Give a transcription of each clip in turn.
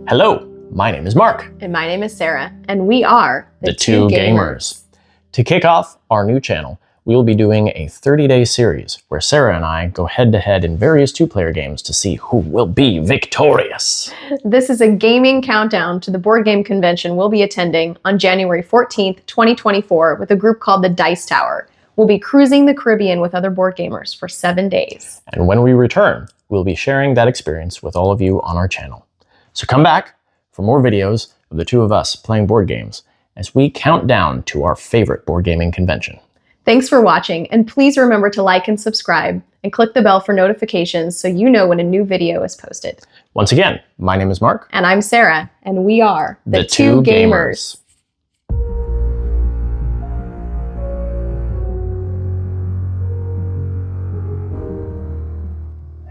Hello, my name is Mark. And my name is Sarah, and we are the Two Gamers. To kick off our new channel, we will be doing a 30-day series where Sarah and I go head-to-head in various two-player games to see who will be victorious. This is a gaming countdown to the board game convention we'll be attending on January 14th, 2024 with a group called the Dice Tower. We'll be cruising the Caribbean with other board gamers for 7 days. And when we return, we'll be sharing that experience with all of you on our channel. So come back for more videos of the two of us playing board games as we count down to our favorite board gaming convention. Thanks for watching, and please remember to like and subscribe and click the bell for notifications so you know when a new video is posted. Once again, my name is Mark. And I'm Sarah, and we are the Two Gamers.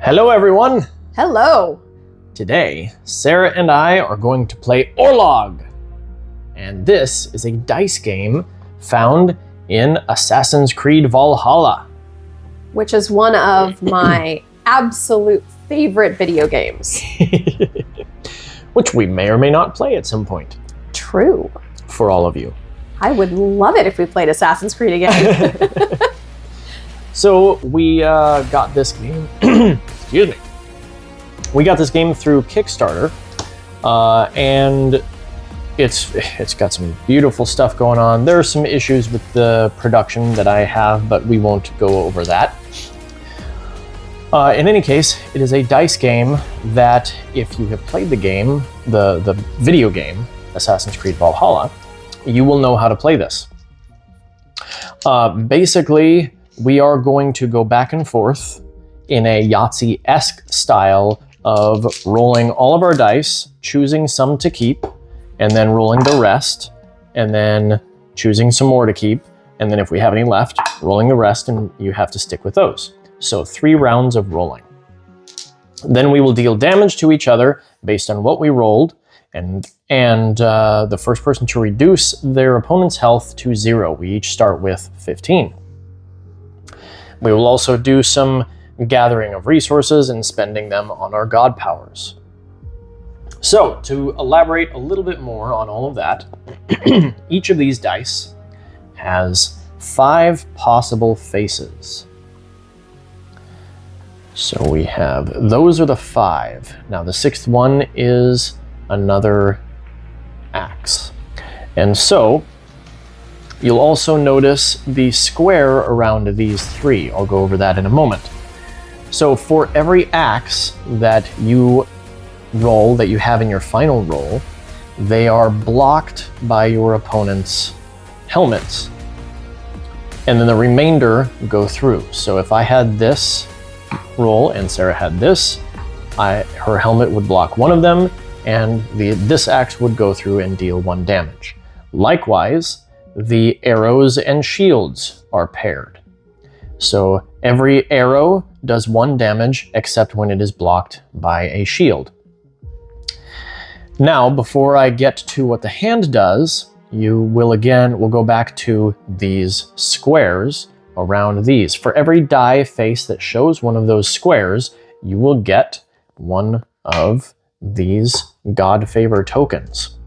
Hello, everyone. Hello. Today, Sarah and I are going to play Orlog. And this is a dice game found in Assassin's Creed Valhalla. Which is one of my absolute favorite video games. Which we may or may not play at some point. True. For all of you. I would love it if we played Assassin's Creed again. So we got this game, excuse me. We got this game through Kickstarter, and it's got some beautiful stuff going on. There are some issues with the production that I have, but we won't go over that. In any case, it is a dice game that, if you have played the game, the video game, Assassin's Creed Valhalla, you will know how to play this. Basically, we are going to go back and forth in a Yahtzee-esque style of rolling all of our dice, choosing some to keep, and then rolling the rest, and then choosing some more to keep, and then if we have any left, rolling the rest, and you have to stick with those. So 3 rounds of rolling. Then we will deal damage to each other based on what we rolled, and the first person to reduce their opponent's health to 0. We each start with 15. We will also do some gathering of resources and spending them on our god powers. So, to elaborate a little bit more on all of that, each of these dice has 5 possible faces. So we have, those are the 5. Now the 6th one is another axe. And so, you'll also notice the square around these 3. I'll go over that in a moment. So for every axe that you roll, that you have in your final roll, they are blocked by your opponent's helmets. And then the remainder go through. So if I had this roll and Sarah had this, her helmet would block one of them, and this axe would go through and deal 1 damage. Likewise, the arrows and shields are paired. So every arrow does 1 damage except when it is blocked by a shield. Now, before I get to what the hand does, we'll go back to these squares around these. For every die face that shows one of those squares, you will get one of these God Favor tokens.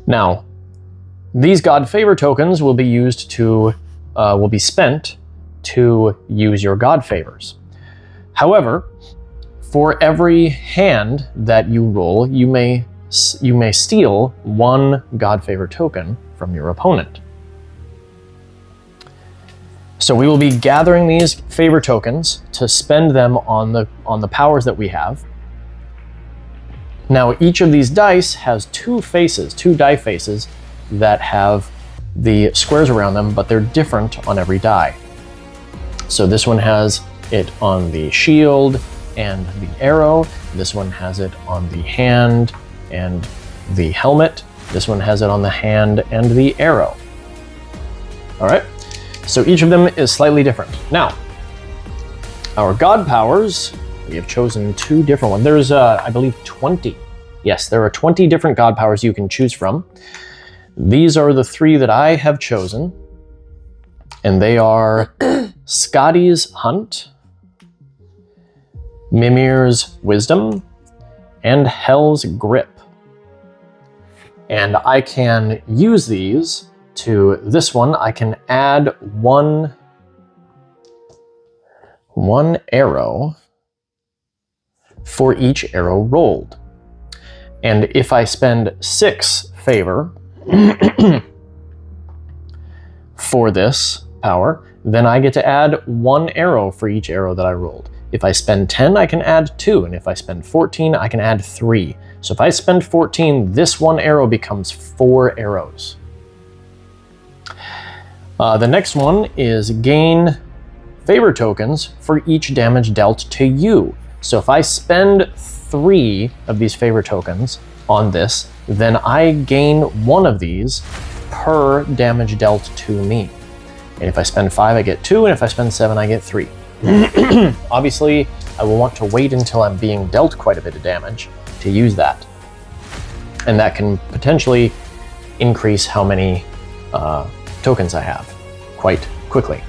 Now, these God Favor tokens will be used to, will be spent to use your God Favors. However, for every hand that you roll, you may steal 1 God Favor token from your opponent. So we will be gathering these favor tokens to spend them on the powers that we have. Now each of these dice has 2 faces, 2 die faces that have the squares around them, but they're different on every die. So this one has it on the shield and the arrow. This one has it on the hand and the helmet. This one has it on the hand and the arrow. All right, so each of them is slightly different. Now, our god powers, we have chosen 2 different ones. There's, I believe, 20. Yes, there are 20 different god powers you can choose from. These are the 3 that I have chosen. And they are Scotty's Hunt, Mimir's Wisdom, and Hell's Grip. And I can use these to this one. I can add one arrow for each arrow rolled. And if I spend 6 favor for this power, then I get to add 1 arrow for each arrow that I rolled. If I spend 10, I can add 2, and if I spend 14, I can add 3. So if I spend 14, this 1 arrow becomes 4 arrows. The next one is gain favor tokens for each damage dealt to you. So if I spend 3 of these favor tokens on this, then I gain 1 of these per damage dealt to me. And if I spend 5, I get 2, and if I spend 7, I get 3. Obviously, I will want to wait until I'm being dealt quite a bit of damage to use that. And that can potentially increase how many tokens I have quite quickly.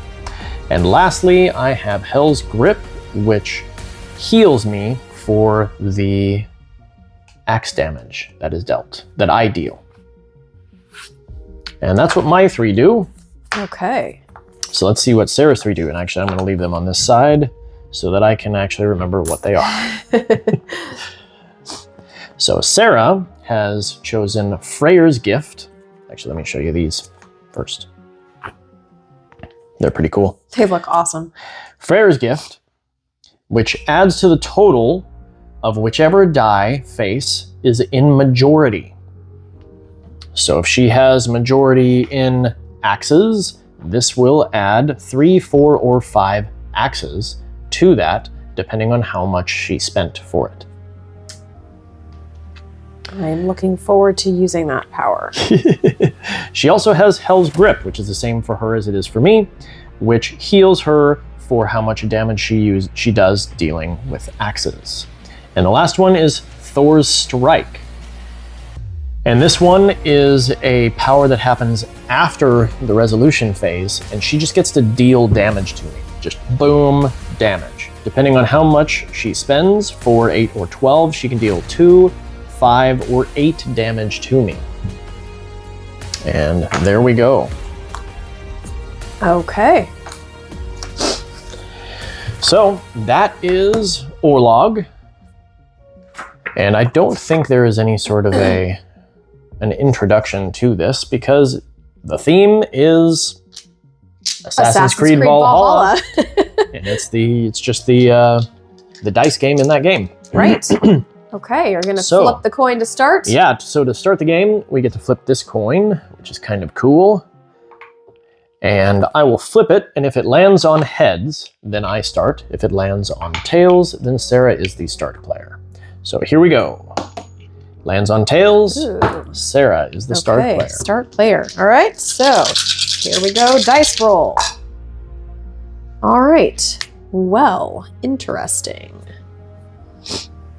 And lastly, I have Hell's Grip, which heals me for the axe damage that is dealt, that I deal. And that's what my 3 do. Okay. So let's see what Sarah's 3 do. And actually, I'm going to leave them on this side so that I can actually remember what they are. So Sarah has chosen Freyr's Gift. Actually, let me show you these first. They're pretty cool. They look awesome. Freyr's Gift, which adds to the total of whichever die face is in majority. So if she has majority in axes, this will add 3, 4, or 5 axes to that, depending on how much she spent for it. I'm looking forward to using that power. She also has Hell's Grip, which is the same for her as it is for me, which heals her for how much damage she does dealing with axes. And the last one is Thor's Strike. And this one is a power that happens after the resolution phase, and she just gets to deal damage to me. Just boom, damage. Depending on how much she spends, 4, 8, or 12, she can deal 2, 5, or 8 damage to me. And there we go. Okay. So that is Orlog. And I don't think there is any sort of an introduction to this because the theme is Assassin's Creed Valhalla. And it's just the dice game in that game. Right. Okay, you're gonna flip the coin to start? Yeah, so to start the game, we get to flip this coin, which is kind of cool. And I will flip it, and if it lands on heads, then I start. If it lands on tails, then Sarah is the start player. So here we go. Lands on tails, ooh. Sarah is the start player. Start player. All right, so here we go, dice roll. All right, well, interesting.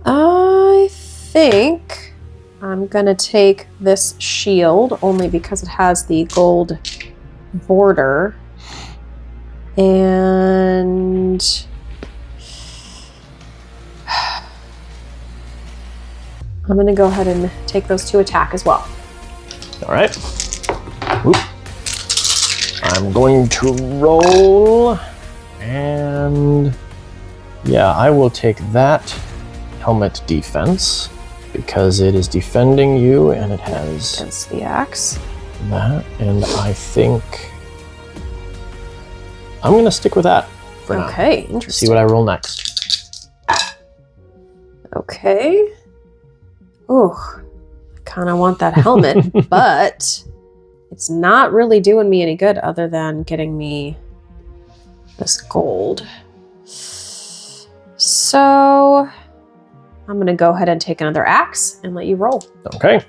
I think I'm gonna take this shield only because it has the gold border, and I'm gonna go ahead and take those 2 attack as well. All right. Oop. I'm going to roll, and yeah, I will take that helmet defense because it is defending you and it has against the axe. That, and I think I'm gonna stick with that for now. Okay, interesting. See what I roll next. Okay. Ooh, I kind of want that helmet, but it's not really doing me any good other than getting me this gold. So I'm gonna go ahead and take another axe and let you roll. Okay.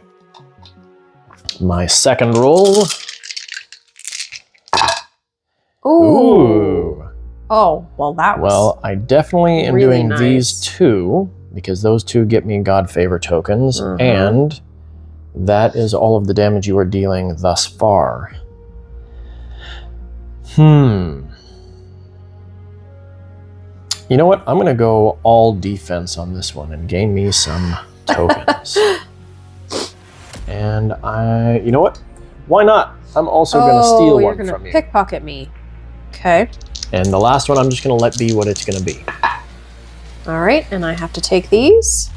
My second roll. Ooh. Oh, well that was Well, I definitely am really doing nice. These 2 because those 2 get me God Favor tokens, and that is all of the damage you are dealing thus far. You know what? I'm going to go all defense on this one and gain me some tokens. And you know what? Why not? I'm also going to steal one from you. You're going to pickpocket me. Okay. And the last one, I'm just going to let be what it's going to be. All right, and I have to take these.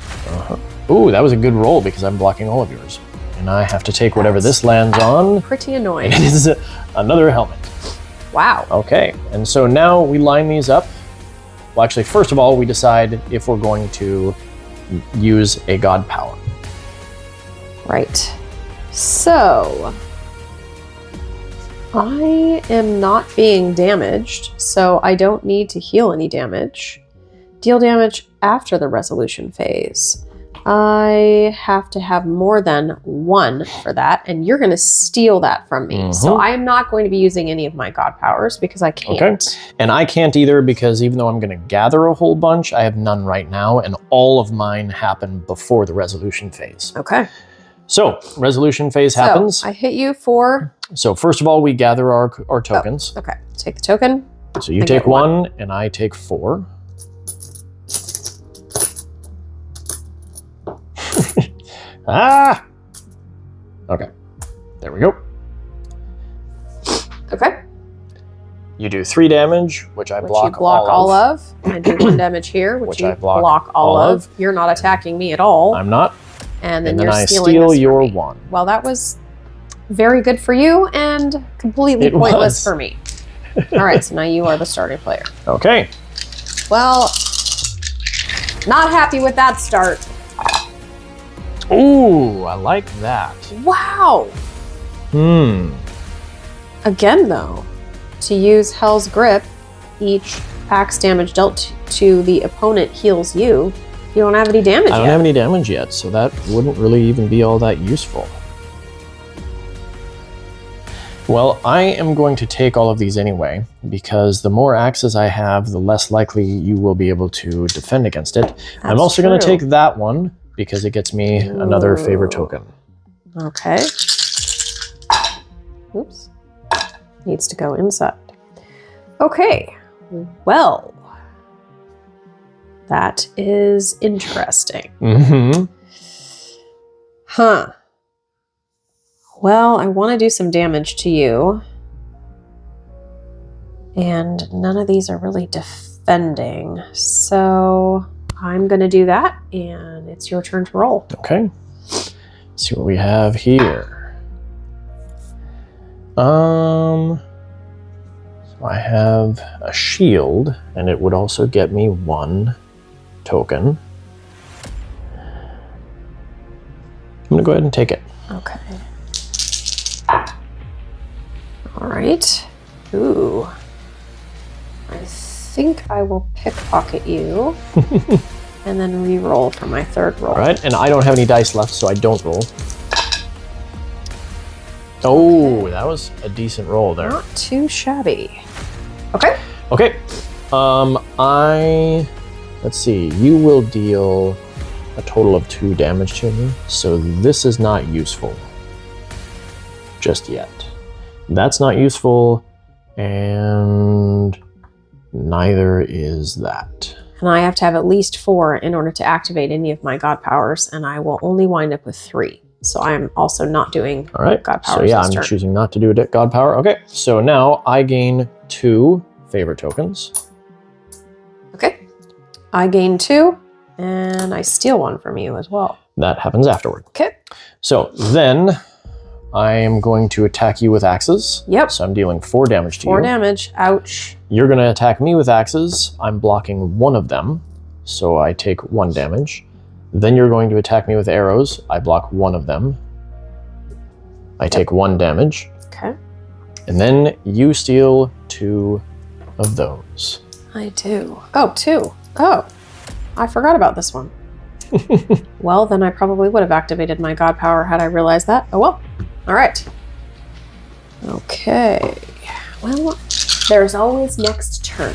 Ooh, that was a good roll because I'm blocking all of yours. And I have to take whatever this lands on. Pretty annoying. It is another helmet. Wow. Okay, and so now we line these up. Well, actually, first of all, we decide if we're going to use a god power. Right. So, I am not being damaged, so I don't need to heal any damage. Deal damage after the resolution phase. I have to have more than 1 for that, and you're going to steal that from me. So I am not going to be using any of my god powers because I can't. Okay. And I can't either because even though I'm going to gather a whole bunch, I have none right now, and all of mine happen before the resolution phase. Okay. So, resolution phase happens. So I hit you for... So first of all, we gather our tokens. Oh, okay. Take the token. So you take 1, and I take 4. Ah! Okay. There we go. Okay. You do 3 damage, which I block, you block all of. I do 1 damage here, which you I block all of. You're not attacking me at all. I'm not. And then I stealing steal this your from me. 1. Well, that was very good for you and completely pointless for me. All right, so now you are the starting player. Okay. Well, not happy with that start. Ooh, I like that. Wow. Again, though, to use Hell's Grip, each axe damage dealt to the opponent heals you. You don't have any damage yet. I don't have any damage yet, so that wouldn't really even be all that useful. Well, I am going to take all of these anyway, because the more axes I have, the less likely you will be able to defend against it. I'm also going to take that one, because it gets me another favor token. Okay. Oops. Needs to go inside. Okay. Well, that is interesting. Huh. Well, I want to do some damage to you. And none of these are really defending. So I'm going to do that, and it's your turn to roll. Okay. Let's see what we have here. So I have a shield, and it would also get me 1 token. I'm going to go ahead and take it. Okay. All right. Ooh. I think I will pickpocket you and then re-roll for my 3rd roll. All right, and I don't have any dice left, so I don't roll. Oh, that was a decent roll there. Not too shabby. Okay. Okay. Let's see. You will deal a total of 2 damage to me, so this is not useful just yet. That's not useful, and neither is that. And I have to have at least 4 in order to activate any of my god powers, and I will only wind up with 3. So I am also not doing god powers. So yeah, I'm choosing not to do a god power. Okay, so now I gain 2 favor tokens. Okay. I gain 2, and I steal 1 from you as well. That happens afterward. Okay. So then I am going to attack you with axes. Yep. So I'm dealing 4 damage to you. 4 damage. Ouch. You're going to attack me with axes. I'm blocking 1 of them, so I take 1 damage. Then you're going to attack me with arrows. I block 1 of them. I take 1 damage. Okay. And then you steal 2 of those. I do. Oh, 2. Oh, I forgot about this one. Well, then I probably would have activated my god power had I realized that. Oh well. All right. Okay. Well, there's always next turn.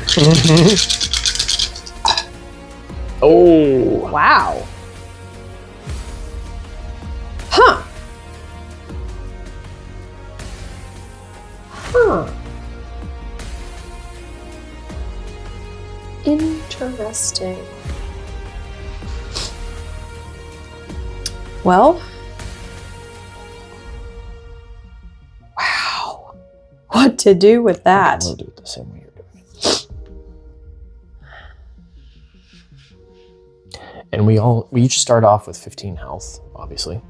Oh. Wow. Huh. Huh. Interesting. Well, wow. What to do with that? We'll do it the same way you're doing it. And we each start off with 15 health, obviously.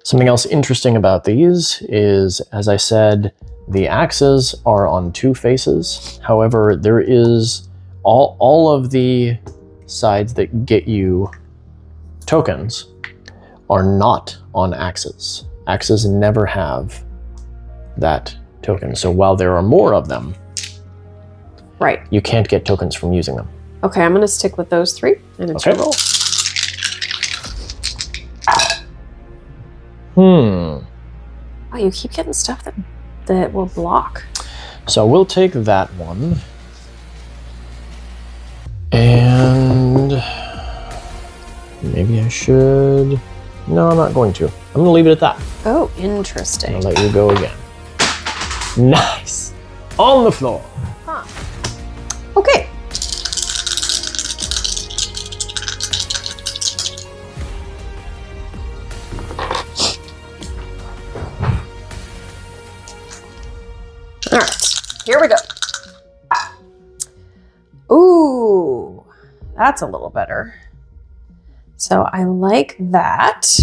Something else interesting about these is, as I said, the axes are on 2 faces. However, there is all of the sides that get you tokens are not on axes. Axes never have that token. So while there are more of them, right, you can't get tokens from using them. Okay, I'm going to stick with those 3, and it's your roll. Oh, you keep getting stuff that will block. So we'll take that one. And maybe I should... No, I'm not going to. I'm going to leave it at that. Oh, interesting. I'll let you go again. Nice. On the floor. Huh. Okay. All right, here we go. Ooh, that's a little better. So I like that.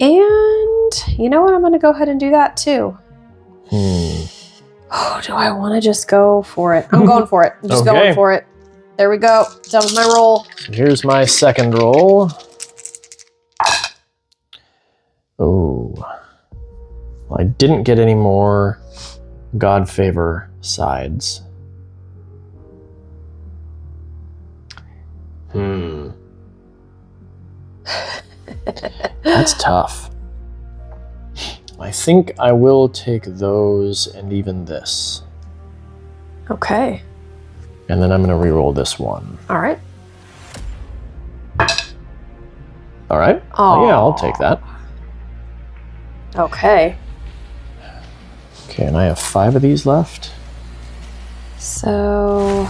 And you know what? I'm going to go ahead and do that too. Oh, do I want to just go for it? I'm going for it. I'm just going for it. There we go. Done with my roll. Here's my second roll. Oh. Well, I didn't get any more God favor sides. That's tough. I think I will take those and even this. Okay. And then I'm going to re-roll this one. All right. All right. Oh, yeah, I'll take that. Okay. Okay, and I have 5 of these left. So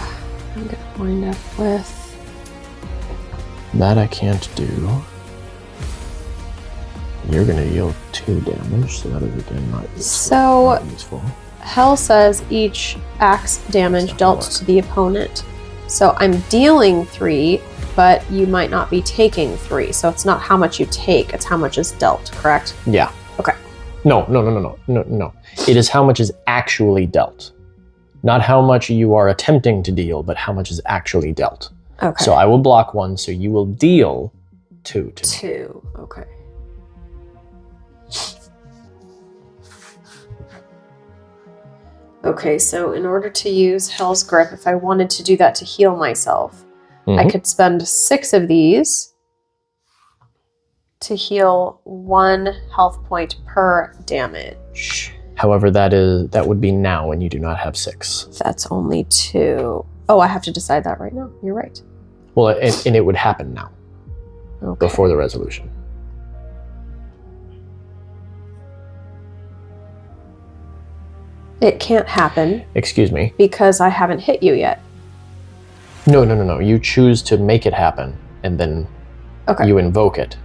I'm going to wind up with... That I can't do. You're going to deal 2 damage, so that is again not useful. So not useful. Hell says each axe damage dealt to the opponent. So I'm dealing 3, but you might not be taking 3. So it's not how much you take, it's how much is dealt, correct? Yeah. Okay. No. It is how much is actually dealt. Not how much you are attempting to deal, but how much is actually dealt. Okay. So I will block 1, so you will deal 2 to me. 2, okay. Okay, so in order to use Hell's Grip, if I wanted to do that to heal myself, I could spend 6 of these to heal 1 health point per damage. However, that would be now, and you do not have 6. That's only 2. Oh, I have to decide that right now. You're right. Well, and it would happen now, Okay. before the resolution. It can't happen Excuse me. because I haven't hit you yet. No. You choose to make it happen, and then you invoke it,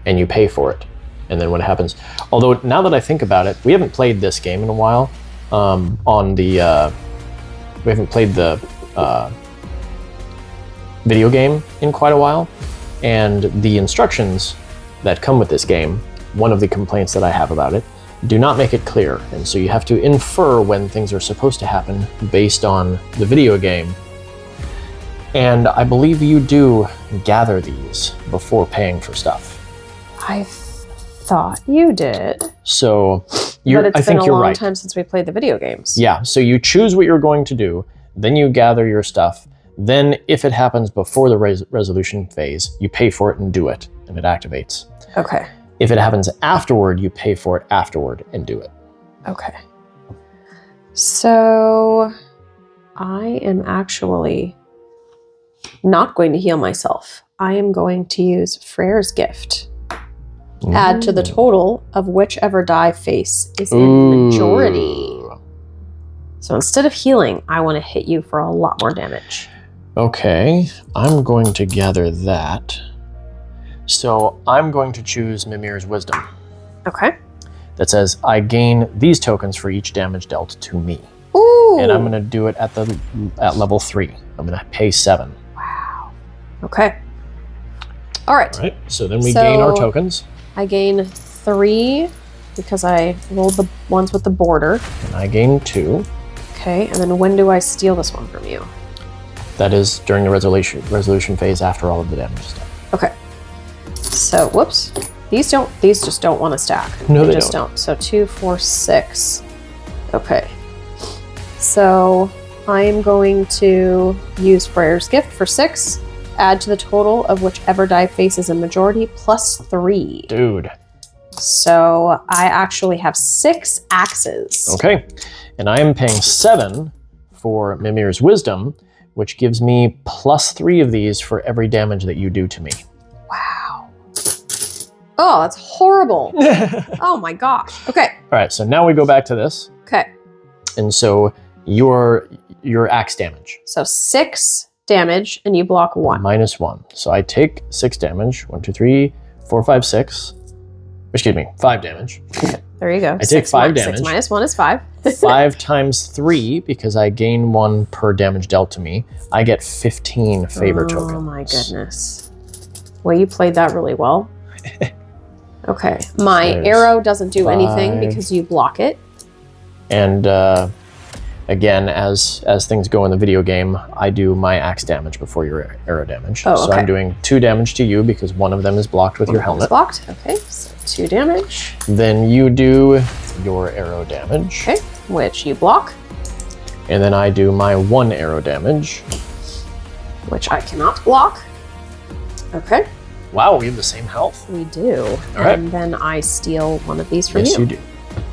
and you pay for it. And then what happens? Although, now that I think about it, we haven't played this game in a while. We haven't played the video game in quite a while. And the instructions that come with this game, one of the complaints that I have about it, do not make it clear. And so you have to infer when things are supposed to happen based on the video game. And I believe you do gather these before paying for stuff. I thought you did. So But I it's think been a you're long right. time since we played the video games. Yeah, so you choose what you're going to do, then you gather your stuff, then if it happens before the resolution phase, you pay for it and do it, and it activates. Okay. If it happens afterward, you pay for it afterward and do it. Okay. So I am actually not going to heal myself. I am going to use Freyr's Gift. Add to the total of whichever die face is in majority. So instead of healing, I want to hit you for a lot more damage. Okay, I'm going to gather that. So I'm going to choose Mimir's Wisdom. Okay. That says, I gain these tokens for each damage dealt to me. Ooh. And I'm going to do it at level 3. I'm going to pay 7. Wow. Okay. All right. All right, so then we gain our tokens. I gain 3 because I rolled the ones with the border. And I gain 2. Okay, and then when do I steal this one from you? That is during the resolution phase after all of the damage is done. Okay. So, whoops. These just don't want to stack. No, they just don't. So 2, 4, 6. Okay. So I'm going to use Freyr's Gift for 6. Add to the total of whichever die faces a majority plus 3. Dude. So I actually have 6 axes. Okay. And I am paying 7 for Mimir's Wisdom, which gives me plus 3 of these for every damage that you do to me. Wow. Oh, that's horrible. Oh my gosh. Okay. All right, so now we go back to this. Okay. And so your axe damage. So 6 damage and you block 1. Minus 1. So I take 6 damage. 1, 2, 3, 4, 5, 6. Excuse me, 5 damage. There you go. I take 5 damage. 6 minus 1 is 5. 5 times 3, because I gain 1 per damage dealt to me. I get 15 favor tokens. Oh my goodness. Well, you played that really well. Okay. My arrow doesn't do anything because you block it. And again, as things go in the video game, I do my axe damage before your arrow damage. Oh, okay. So I'm doing 2 damage to you because one of them is blocked with your helmet. Blocked. Okay, so 2 damage. Then you do your arrow damage. Okay, which you block. And then I do my 1 arrow damage. Which I cannot block. Okay. Wow, we have the same health. We do. All right. And then I steal one of these from Yes, you do.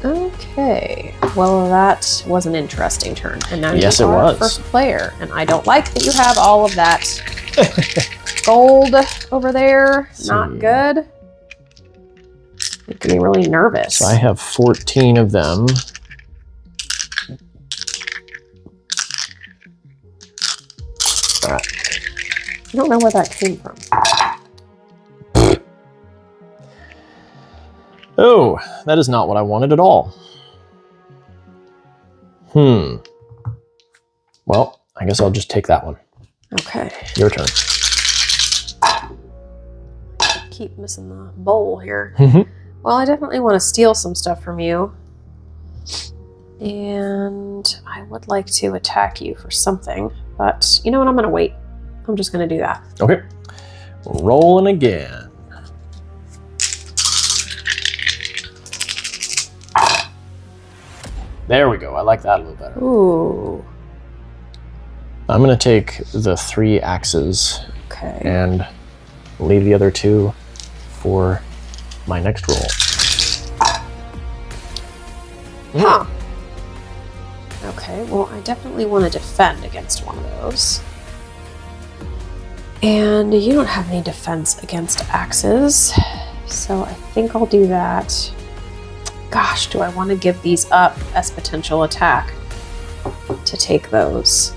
Okay. Well, that was an interesting turn. And now Yes, you it are was. first player. And I don't like that you have all of that gold over there. Not good. Making me really nervous. So I have 14 of them. All right. I don't know where that came from. Oh, that is not what I wanted at all. Well, I guess I'll just take that one. Okay. Your turn. Keep missing the bowl here. Mhm. Well, I definitely want to steal some stuff from you. And I would like to attack you for something. But you know what? I'm going to wait. I'm just going to do that. Okay. Rolling again. There we go. I like that a little better. Ooh. I'm going to take the 3 axes Okay. and leave the other 2 for my next roll. Huh. Okay, well, I definitely want to defend against one of those. And you don't have any defense against axes, so I think I'll do that. Gosh, do I want to give these up as potential attack to take those?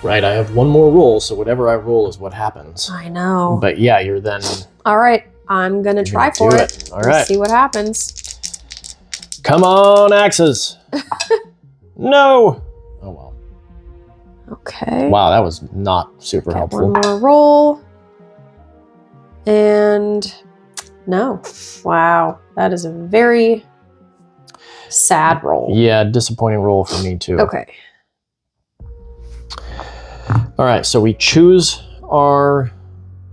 Right, I have 1 more roll, so whatever I roll is what happens. I know. But yeah, you're then... All right, I'm going to try for it. All right. See what happens. Come on, axes! No! Oh well. Okay. Wow, that was not super helpful. 1 more roll. And no. Wow. That is a very sad roll. Yeah, disappointing roll for me too. Okay. All right, so we choose our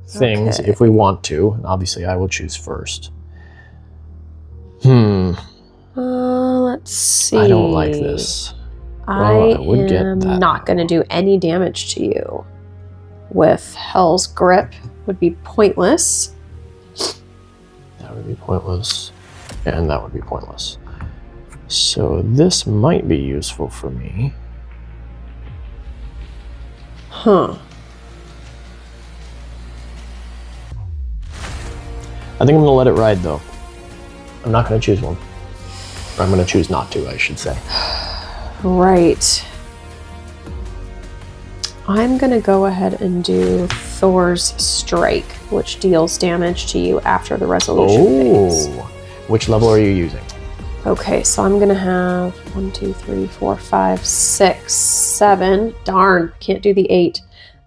things Okay. if we want to. And obviously, I will choose first. Let's see. I don't like this. I Well, I would get am that. not going to do any damage to you. With Hell's Grip would be pointless. That would be pointless. And that would be pointless. So this might be useful for me. Huh. I think I'm going to let it ride, though. I'm not going to choose one. Or I'm going to choose not to, I should say. Right. I'm going to go ahead and do Thor's Strike, which deals damage to you after the resolution phase. Which level are you using? Okay, so I'm going to have 1, 2, 3, 4, 5, 6, 7. Darn, can't do the 8.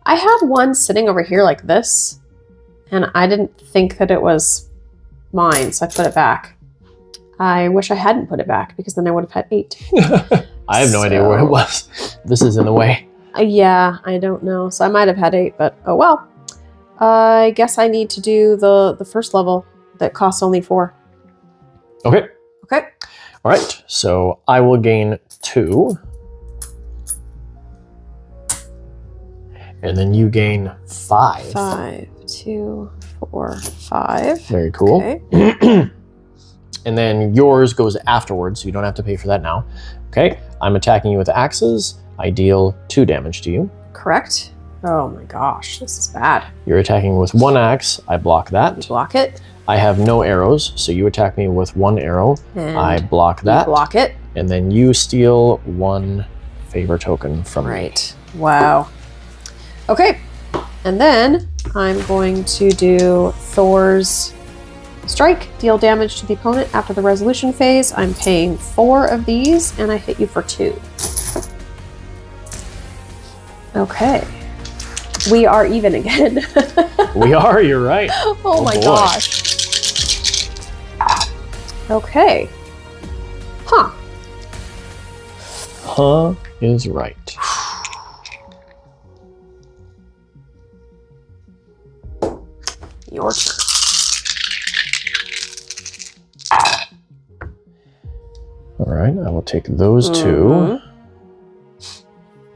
I had one sitting over here like this, and I didn't think that it was mine, so I put it back. I wish I hadn't put it back, because then I would have had 8. I have no idea where it was. This is in the way. Yeah, I don't know. So I might have had 8, but oh well. I guess I need to do the first level that costs only 4. Okay. Okay. All right. So I will gain 2. And then you gain 5. 5, 2, 4, 5. Very cool. Okay. And then yours goes afterwards, so you don't have to pay for that now. Okay. I'm attacking you with axes. I deal 2 damage to you. Correct. Oh my gosh, this is bad. You're attacking with 1 axe. I block that. Block it. I have no arrows, so you attack me with 1 arrow. And I block that. Block it. And then you steal 1 favor token from me. Right. Wow. Okay. And then I'm going to do Thor's Strike. Deal damage to the opponent after the resolution phase. I'm paying 4 of these, and I hit you for 2. Okay. We are even again. We are, you're right. Oh my boy. gosh. Okay. Huh. Huh is right. Your turn. All right, I will take those 2.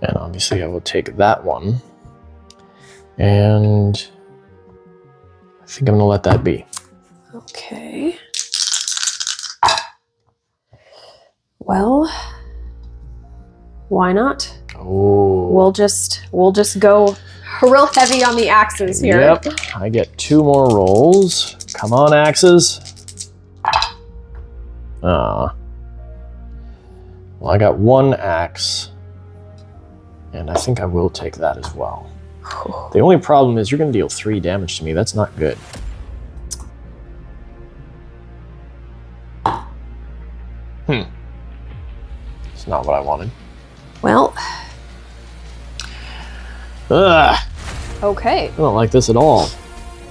And obviously I will take that one. And I think I'm gonna let that be. Okay. Well, why not? Oh. We'll just go real heavy on the axes here. Yep. I get 2 more rolls. Come on, axes. Well, I got 1 axe. And I think I will take that as well. The only problem is you're going to deal 3 damage to me. That's not good. It's not what I wanted. Well, Ugh, okay. I don't like this at all.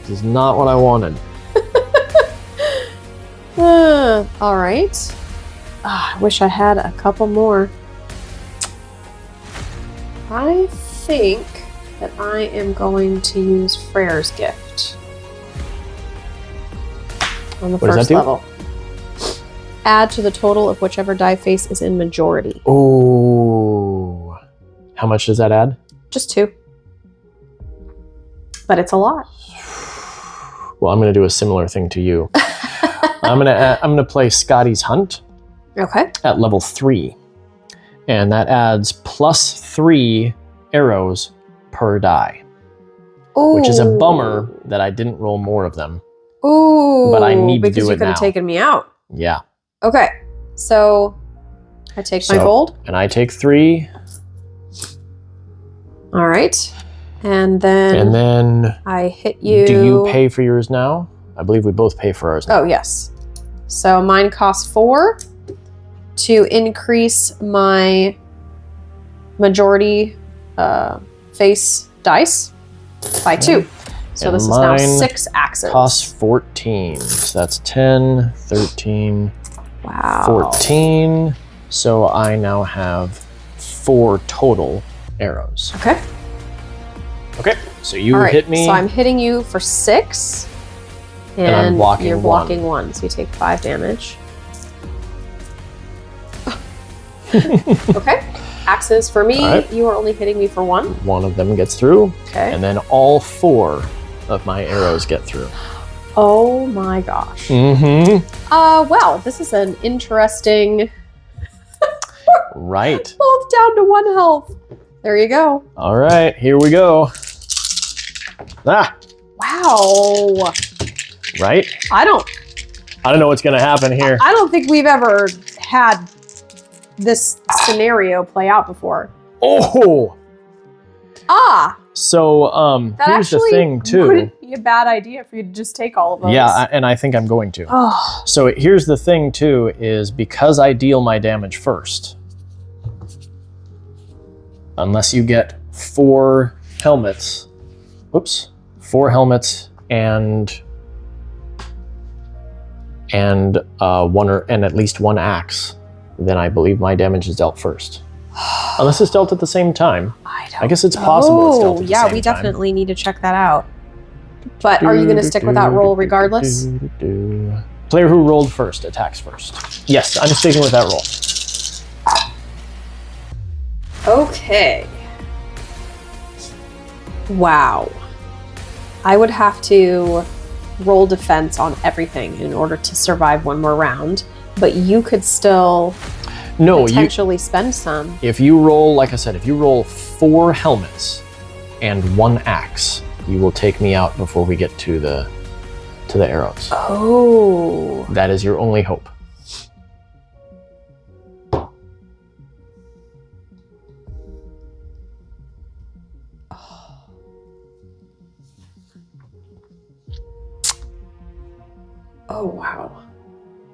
This is not what I wanted. All right. I wish I had a couple more. I think that I am going to use Freyr's Gift on the What does first that do? level. Add to the total of whichever die face is in majority. Oh. How much does that add? Just 2. But it's a lot. Well, I'm going to do a similar thing to you. I'm going to play Scotty's Hunt Okay. at level 3. And that adds +3 arrows per die, which is a bummer that I didn't roll more of them. Ooh. But I need to because do you it could have now. taken me out. Yeah. Okay. So I take my gold. And I take 3. All right. And then I hit you. Do you pay for yours now? I believe we both pay for ours now. Oh, yes. So mine costs 4 to increase my majority face dice by 2. So And this is now mine 6 axes. Costs 14. So that's 10, 13, Wow. 14. So I now have 4 total arrows. Okay. Okay, so you All right. hit me. So I'm hitting you for 6. And I'm blocking you're 1. blocking 1. So you take 5 damage. Okay. Axes for me. All right. You are only hitting me for 1. One of them gets through. Okay. And then all 4 of my arrows get through. Oh my gosh. Mm-hmm. Well, this is an interesting. Right. Both down to 1 health. There you go. All right, here we go. Ah, Wow. right? I don't know what's gonna happen here. I don't think we've ever had this scenario play out before. Oh! Ah, So, that here's the actually thing too. wouldn't be a bad idea for you to just take all of those. Yeah, and I think I'm going to. Oh, So here's the thing too, is because I deal my damage first, unless you get 4 helmets, whoops, 4 helmets and at least 1 axe, then I believe my damage is dealt first. Unless it's dealt at the same time. I guess it's possible it's dealt at the yeah, same we time. definitely need to check that out. But are you going to stick with that roll regardless? Player who rolled first attacks first. Yes, I'm sticking with that roll. Okay. Wow. I would have to roll defense on everything in order to survive one more round, but you could still potentially spend some. If you roll, like I said, if you roll 4 helmets and 1 axe, you will take me out before we get to the arrows. Oh. That is your only hope. Oh, wow.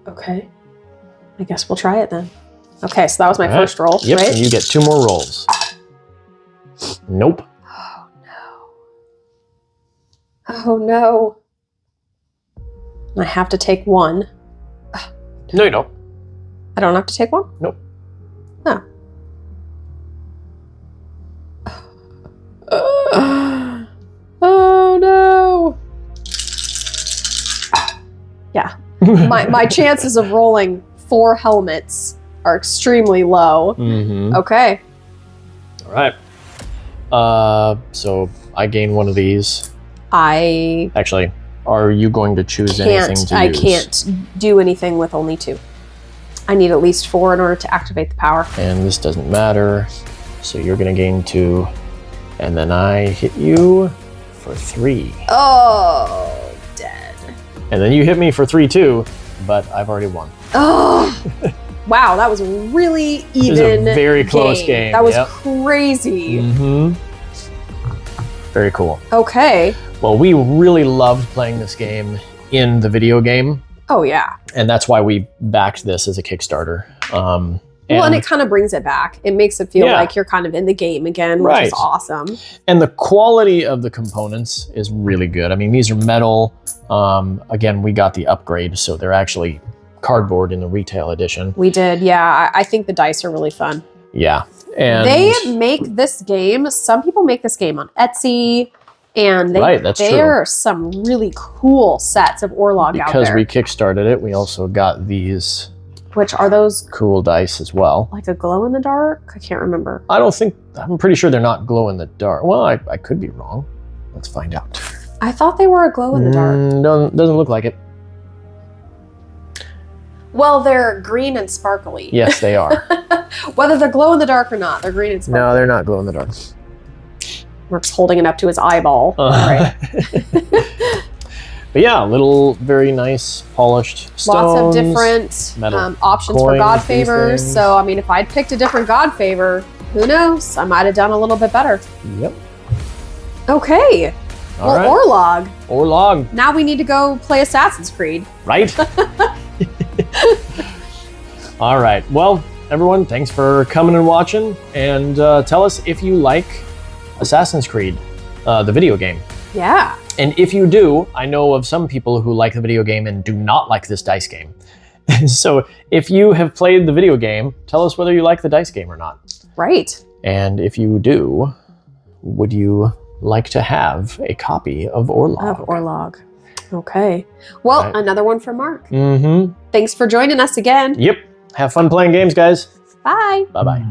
Okay. I guess we'll try it then. Okay, so that was my first roll, Yep, right? and you get 2 more rolls. Nope. Oh, no. Oh, no. I have to take 1. No, you don't. I don't have to take 1? Nope. Oh. Oh, no. Yeah. My chances of rolling 4 helmets are extremely low. Mm-hmm. Okay. All right. So I gain 1 of these. Actually, are you going to choose anything to use? I can't do anything with only 2. I need at least 4 in order to activate the power. And this doesn't matter. So you're going to gain 2. And then I hit you for 3. Oh, dead. And then you hit me for 3 too, but I've already won. Oh, wow. That was a really even It was a very close game. That was crazy. Mm-hmm. Very cool. Okay. Well, we really loved playing this game in the video game. Oh, yeah. And that's why we backed this as a Kickstarter. And it kind of brings it back. It makes it feel like you're kind of in the game again, which is awesome. And the quality of the components is really good. I mean, these are metal. Again, we got the upgrade, so they're actually cardboard in the retail edition. We did, yeah. I think the dice are really fun. Yeah. And they make this game, some people make this game on Etsy, and there are some really cool sets of Orlog out there. Because we kickstarted it, we also got these. Which are those? Cool dice as well. Like a glow in the dark? I can't remember. I'm pretty sure they're not glow in the dark. Well, I could be wrong. Let's find out. I thought they were a glow in the dark. Doesn't look like it. Well, they're green and sparkly. Yes, they are. Whether they're glow in the dark or not, they're green and sparkly. No, they're not glow in the dark. Mark's holding it up to his eyeball. Right. But yeah, little, very nice, polished stones. Lots of different options for God favors. So, I mean, if I'd picked a different God favor, who knows? I might have done a little bit better. Yep. Okay. All right. Orlog. Orlog. Now we need to go play Assassin's Creed. Right? All right. Well, everyone, thanks for coming and watching. And tell us if you like Assassin's Creed, the video game. Yeah. And if you do, I know of some people who like the video game and do not like this dice game. So if you have played the video game, tell us whether you like the dice game or not. Right. And if you do, would you like to have a copy of Orlog? Okay. Well, another one from Mark. Mm-hmm. Thanks for joining us again. Yep. Have fun playing games, guys. Bye. Bye-bye.